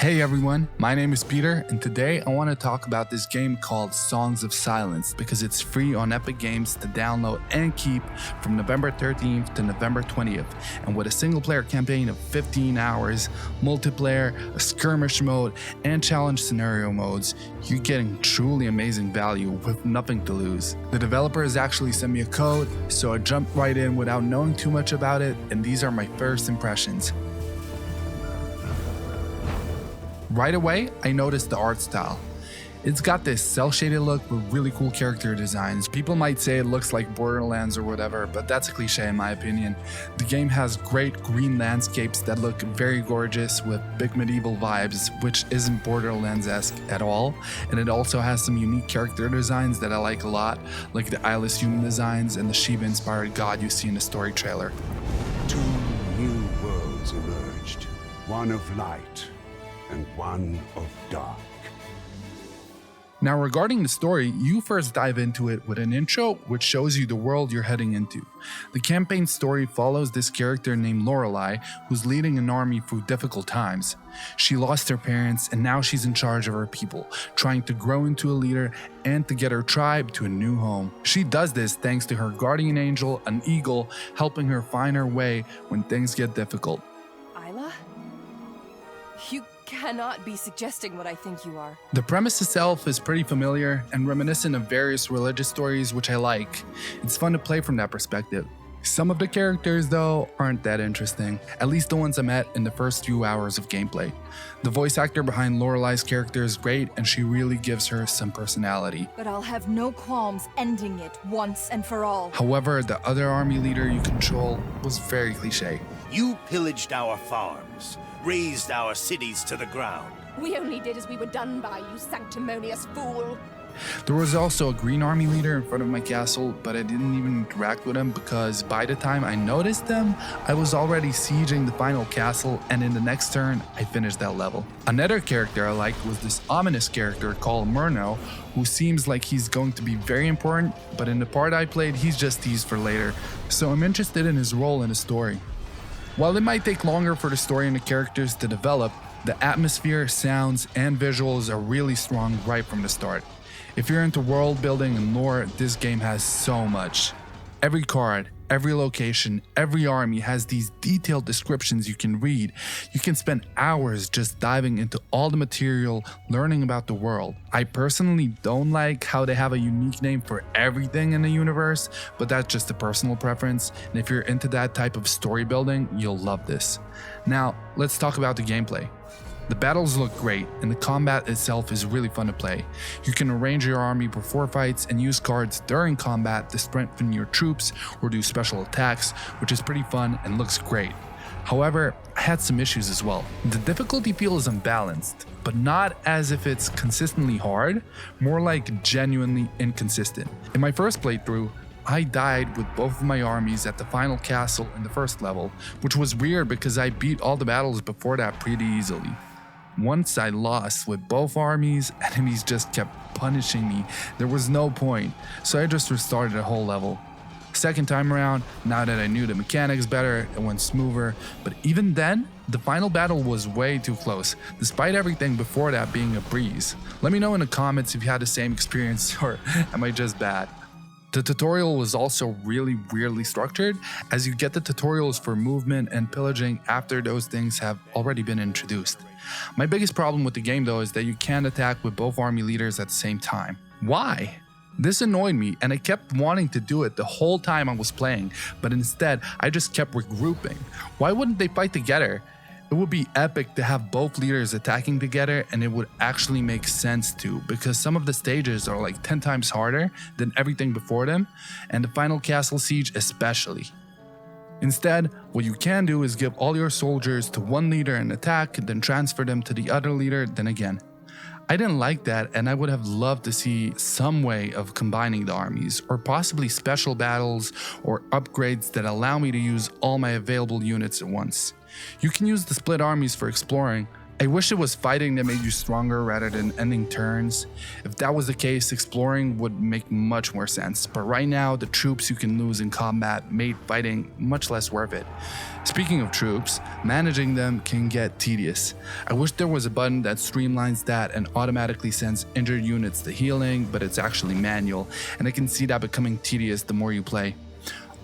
Hey everyone, my name is Peter, and today I want to talk about this game called Songs of Silence because it's free on Epic Games to download and keep from November 13th to November 20th. And with a single player campaign of 15 hours, multiplayer, a skirmish mode, and challenge scenario modes, you're getting truly amazing value with nothing to lose. The developers actually sent me a code, so I jumped right in without knowing too much about it, and these are my first impressions. Right away, I noticed the art style. It's got this cel-shaded look with really cool character designs. People might say it looks like Borderlands or whatever, but that's a cliche in my opinion. The game has great green landscapes that look very gorgeous with big medieval vibes, which isn't Borderlands-esque at all. And it also has some unique character designs that I like a lot, like the eyeless human designs and the Shiva-inspired god you see in the story trailer. Two new worlds emerged, one of light and one of dark. Now regarding the story, you first dive into it with an intro which shows you the world you're heading into. The campaign story follows this character named Lorelei who's leading an army through difficult times. She lost her parents and now she's in charge of her people, trying to grow into a leader and to get her tribe to a new home. She does this thanks to her guardian angel, an eagle, helping her find her way when things get difficult. Isla? You cannot be suggesting what I think you are. The premise itself is pretty familiar and reminiscent of various religious stories, which I like. It's fun to play from that perspective. Some of the characters, though, aren't that interesting, at least the ones I met in the first few hours of gameplay. The voice actor behind Lorelei's character is great, and she really gives her some personality. But I'll have no qualms ending it once and for all. However, the other army leader you control was very cliche. You pillaged our farms, razed our cities to the ground. We only did as we were done by, you sanctimonious fool. There was also a green army leader in front of my castle, but I didn't even interact with him because by the time I noticed them, I was already sieging the final castle, and in the next turn, I finished that level. Another character I liked was this ominous character called Murno, who seems like he's going to be very important, but in the part I played, he's just teased for later, so I'm interested in his role in the story. While it might take longer for the story and the characters to develop, the atmosphere, sounds, and visuals are really strong right from the start. If you're into world building and lore, this game has so much. Every card, every location, every army has these detailed descriptions you can read. You can spend hours just diving into all the material, learning about the world. I personally don't like how they have a unique name for everything in the universe, but that's just a personal preference, and if you're into that type of story building, you'll love this. Now, let's talk about the gameplay. The battles look great, and the combat itself is really fun to play. You can arrange your army before fights and use cards during combat to strengthen your troops or do special attacks, which is pretty fun and looks great. However, I had some issues as well. The difficulty feels unbalanced, but not as if it's consistently hard, more like genuinely inconsistent. In my first playthrough, I died with both of my armies at the final castle in the first level, which was weird because I beat all the battles before that pretty easily. Once I lost with both armies, enemies just kept punishing me. There was no point, so I just restarted the whole level. Second time around, now that I knew the mechanics better, it went smoother, but even then, the final battle was way too close, despite everything before that being a breeze. Let me know in the comments if you had the same experience or am I just bad? The tutorial was also really weirdly structured, as you get the tutorials for movement and pillaging after those things have already been introduced. My biggest problem with the game though is that you can't attack with both army leaders at the same time. Why? This annoyed me and I kept wanting to do it the whole time I was playing, but instead I just kept regrouping. Why wouldn't they fight together? It would be epic to have both leaders attacking together, and it would actually make sense too, because some of the stages are like 10 times harder than everything before them, and the final castle siege especially. Instead, what you can do is give all your soldiers to one leader and attack, then transfer them to the other leader, then again. I didn't like that, and I would have loved to see some way of combining the armies, or possibly special battles or upgrades that allow me to use all my available units at once. You can use the split armies for exploring, I wish it was fighting that made you stronger rather than ending turns. If that was the case, exploring would make much more sense, but right now the troops you can lose in combat made fighting much less worth it. Speaking of troops, managing them can get tedious. I wish there was a button that streamlines that and automatically sends injured units to healing, but it's actually manual, and I can see that becoming tedious the more you play.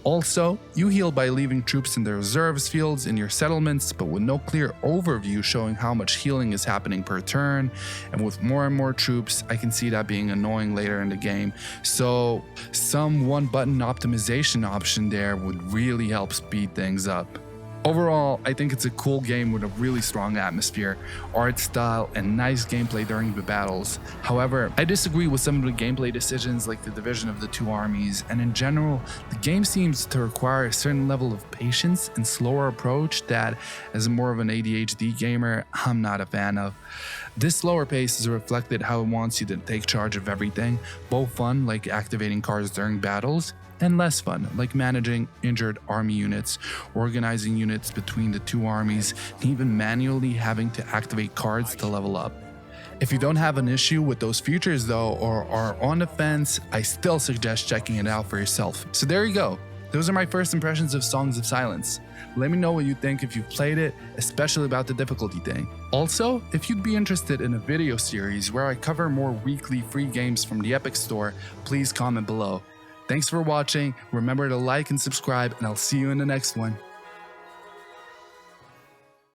Also, you heal by leaving troops in the reserves fields in your settlements, but with no clear overview showing how much healing is happening per turn, and with more and more troops, I can see that being annoying later in the game. So some one-button optimization option there would really help speed things up. Overall, I think it's a cool game with a really strong atmosphere, art style, and nice gameplay during the battles. However, I disagree with some of the gameplay decisions like the division of the two armies, and in general, the game seems to require a certain level of patience and slower approach that, as more of an ADHD gamer, I'm not a fan of. This slower pace is reflected how it wants you to take charge of everything, both fun like activating cards during battles, and less fun, like managing injured army units, organizing units between the two armies, and even manually having to activate cards to level up. If you don't have an issue with those features though, or are on the fence, I still suggest checking it out for yourself. So there you go. Those are my first impressions of Songs of Silence. Let me know what you think if you've played it, especially about the difficulty thing. Also, if you'd be interested in a video series where I cover more weekly free games from the Epic Store, please comment below. Thanks for watching, remember to like and subscribe, and I'll see you in the next one.